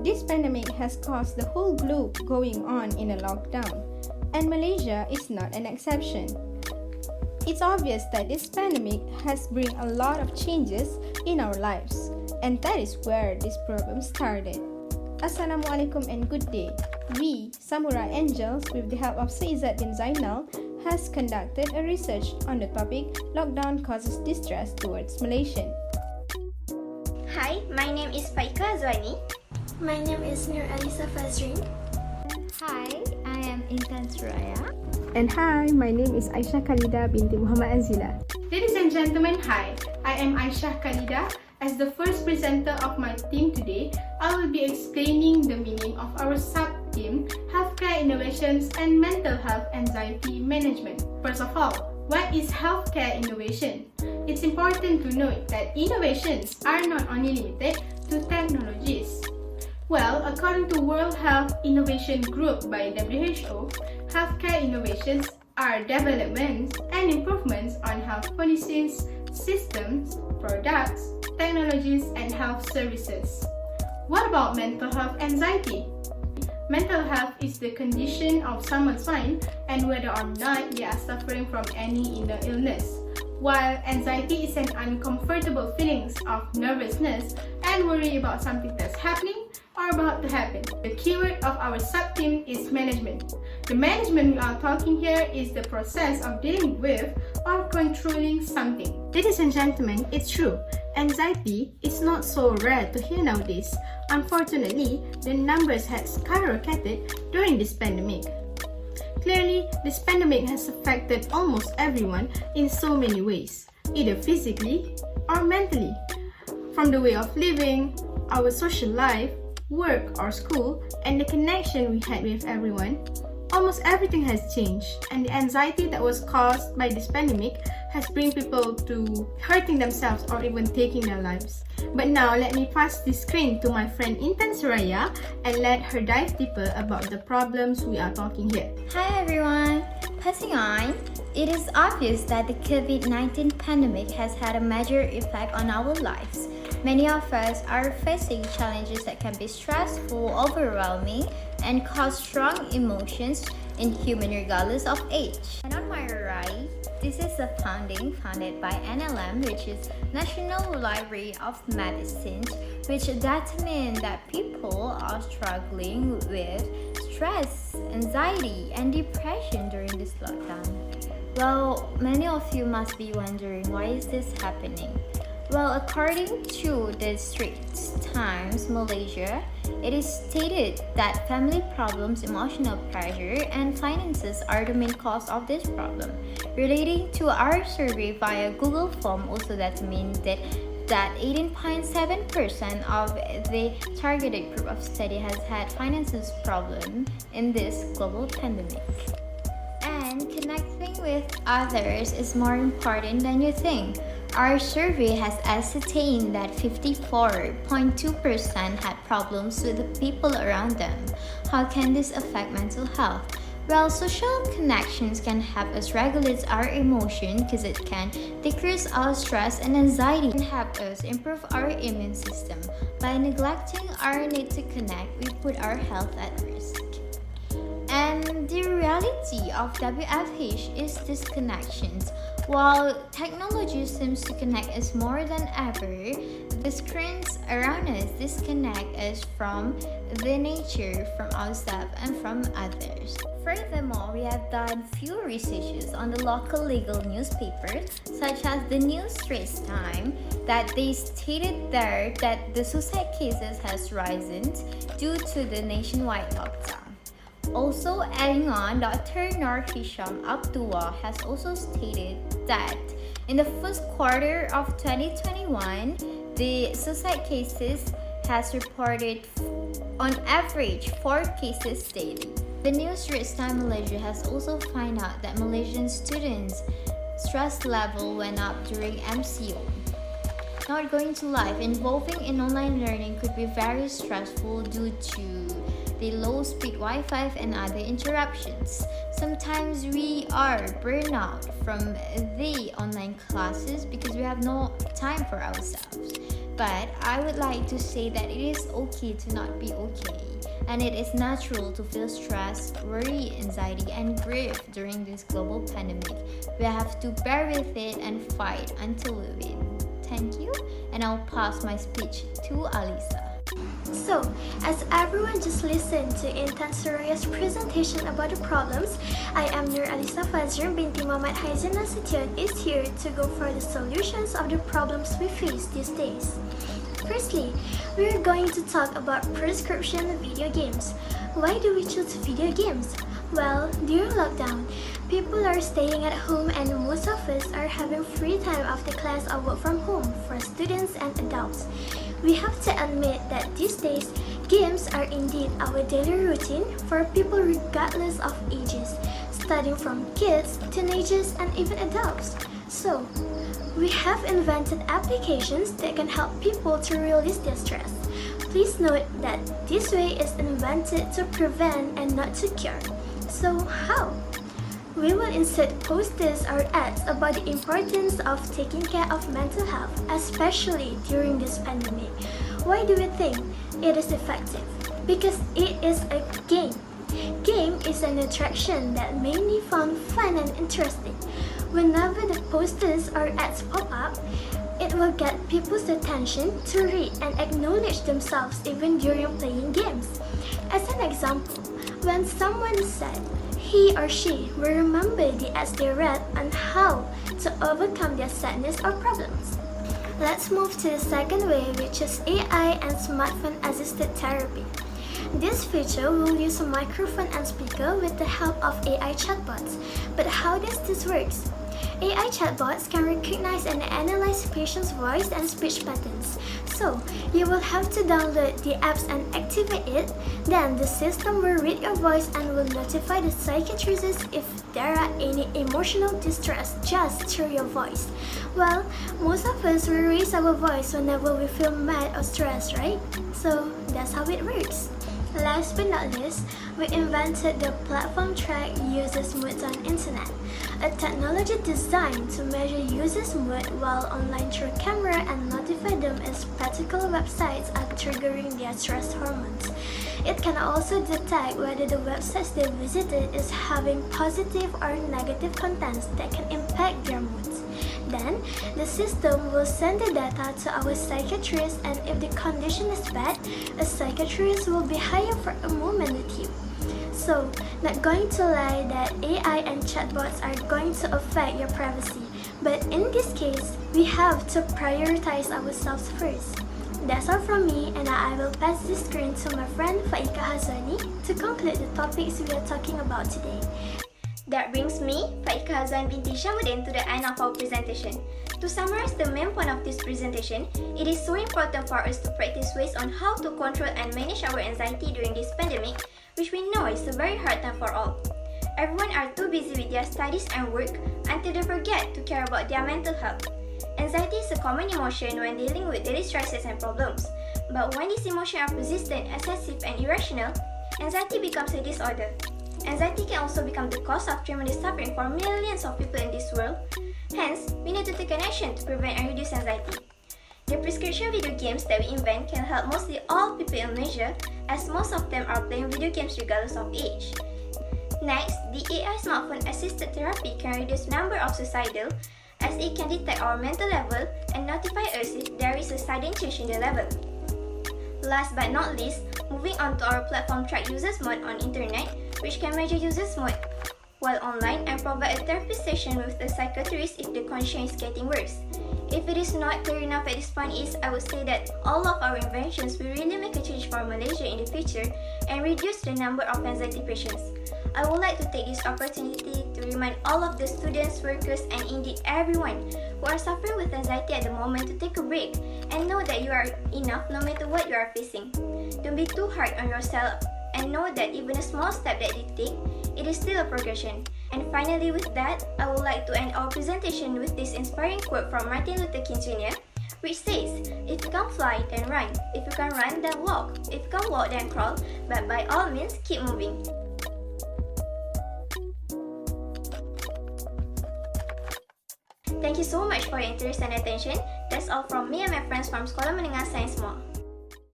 This pandemic has caused the whole globe going on in a lockdown, and Malaysia is not an exception. It's obvious that this pandemic has brought a lot of changes in our lives, and that is where this problem started. Assalamualaikum and good day. We, Samurai Angels, with the help of Sayyid bin Zainal, has conducted a research on the topic Lockdown Causes Distress Towards Malaysians. Hi, my name is Faiqah Hazwani. My name is Alissa Fazreen. Hi, I am Intan, Suraya. And hi, my name is Aisyah Khaleda binti Mohamad Azila. Ladies and gentlemen, hi. I am Aisyah Khaleda. As the first presenter of my team today, I will be explaining the meaning of our sub-theme, Healthcare Innovations and Mental Health Anxiety Management. First of all, what is healthcare innovation? It's important to note that innovations are not only limited to technologies. Well, according to World Health Innovation Group by WHO, healthcare innovations are developments and improvements on health policies, systems, products, technologies, and health services. What about mental health anxiety? Mental health is the condition of someone's mind and whether or not they are suffering from any inner illness, while anxiety is an uncomfortable feelings of nervousness and worry about something that's happening or about to happen. The keyword of our sub-theme is management. The management we are talking here is the process of dealing with or controlling something. Ladies and gentlemen, it's true. Anxiety is not so rare to hear nowadays. Unfortunately, the numbers had skyrocketed during this pandemic. Clearly, this pandemic has affected almost everyone in so many ways, either physically or mentally. From the way of living, our social life, work or school, and the connection we had with everyone, almost everything has changed, and the anxiety that was caused by this pandemic has bring people to hurting themselves or even taking their lives. But now, let me pass the screen to my friend Intan Suraya and let her dive deeper about the problems we are talking here. Hi everyone! Passing on, it is obvious that the COVID-19 pandemic has had a major effect on our lives. Many of us are facing challenges that can be stressful, overwhelming, and cause strong emotions in human regardless of age. And on my right, this is a founded by NLM, which is National Library of Medicine, which determined that people are struggling with stress, anxiety, and depression during this lockdown. Well, many of you must be wondering, why is this happening? Well, according to the Straits Times Malaysia, it is stated that family problems, emotional pressure, and finances are the main cause of this problem. Relating to our survey via Google Form, also determined that 18.7% of the targeted group of study has had finances problem in this global pandemic. And connecting with others is more important than you think. Our survey has ascertained that 54.2% had problems with the people around them. How can this affect mental health? Well, social connections can help us regulate our emotion because it can decrease our stress and anxiety and help us improve our immune system. By neglecting our need to connect, we put our health at risk. And the reality of WFH is disconnections. While technology seems to connect us more than ever, the screens around us disconnect us from the nature, from ourselves, and from others. Furthermore, we have done few researches on the local legal newspapers, such as the New Straits Times, that they stated there that the suicide cases has risen due to the nationwide lockdown. Also, adding on, Dr. Nur Hisham Abdullah has also stated that in the first quarter of 2021, the suicide cases has reported on average 4 cases daily. The New Straits Times Malaysia has also found out that Malaysian students' stress level went up during MCO. Not going to live involving in online learning could be very stressful due to the low-speed Wi-Fi and other interruptions. Sometimes we are burned out from the online classes because we have no time for ourselves. But I would like to say that it is okay to not be okay. And it is natural to feel stress, worry, anxiety, and grief during this global pandemic. We have to bear with it and fight until we win. Thank you, and I'll pass my speech to Alissa. So, as everyone just listened to Intan Suraya's presentation about the problems, I am Alissa Fazreen binti Mohamad Haizy Nasution is here to go for the solutions of the problems we face these days. Firstly, we are going to talk about prescription of video games. Why do we choose video games? Well, during lockdown, people are staying at home and most of us are having free time after class or work from home for students and adults. We have to admit that these days, games are indeed our daily routine for people regardless of ages, starting from kids, teenagers, and even adults. So, we have invented applications that can help people to release their stress. Please note that this way is invented to prevent and not to cure. So how? We will insert posters or ads about the importance of taking care of mental health, especially during this pandemic. Why do we think it is effective? Because it is a game. Game is an attraction that many found fun and interesting. Whenever the posters or ads pop up, it will get people's attention to read and acknowledge themselves even during playing games. As an example, when someone said he or she will remember the ads they read on how to overcome their sadness or problems. Let's move to the second way, which is AI and smartphone assisted therapy. This feature will use a microphone and speaker with the help of AI chatbots. But how does this work? AI chatbots can recognize and analyze patients' voice and speech patterns. So, you will have to download the apps and activate it. Then, the system will read your voice and will notify the psychiatrist if there are any emotional distress just through your voice. Well, most of us will raise our voice whenever we feel mad or stressed, right? So, that's how it works. Last but not least, we invented the platform track users' moods on internet, a technology designed to measure users' mood while online through camera and notify them if particular websites are triggering their stress hormones. It can also detect whether the websites they visited is having positive or negative contents that can impact their moods. Then, the system will send the data to our psychiatrist, and if the condition is bad, a psychiatrist will be hired for a moment with you. So, not going to lie that AI and chatbots are going to affect your privacy, but in this case, we have to prioritize ourselves first. That's all from me, and I will pass the screen to my friend Faiqah Hazwani to conclude the topics we are talking about today. That brings me, Faiqah Hazwani binti Hishamuddin, to the end of our presentation. To summarize the main point of this presentation, it is so important for us to practice ways on how to control and manage our anxiety during this pandemic, which we know is a very hard time for all. Everyone are too busy with their studies and work until they forget to care about their mental health. Anxiety is a common emotion when dealing with daily stresses and problems, but when these emotions are persistent, excessive, and irrational, anxiety becomes a disorder. Anxiety can also become the cause of tremendous suffering for millions of people in this world. Hence, we need to take an action to prevent and reduce anxiety. The prescription video games that we invent can help mostly all people in Malaysia, as most of them are playing video games regardless of age. Next, the AI smartphone assisted therapy can reduce the number of suicidal, as it can detect our mental level and notify us if there is a sudden change in the level. Last but not least, moving on to our platform track users mode on internet, which can measure users mode while online and provide a therapy session with a psychiatrist if the condition is getting worse. If it is not clear enough at this point, I would say that all of our inventions will really make a change for Malaysia in the future and reduce the number of anxiety patients. I would like to take this opportunity to remind all of the students, workers, and indeed everyone who are suffering with anxiety at the moment to take a break and know that you are enough no matter what you are facing. Don't be too hard on yourself and know that even a small step that you take, it is still a progression. And finally, with that, I would like to end our presentation with this inspiring quote from Martin Luther King Jr., which says, "If you can fly, then run. If you can run, then walk. If you can walk, then crawl. But by all means, keep moving." Thank you so much for your interest and attention. That's all from me and my friends from Sekolah Menengah SAINS MUAR.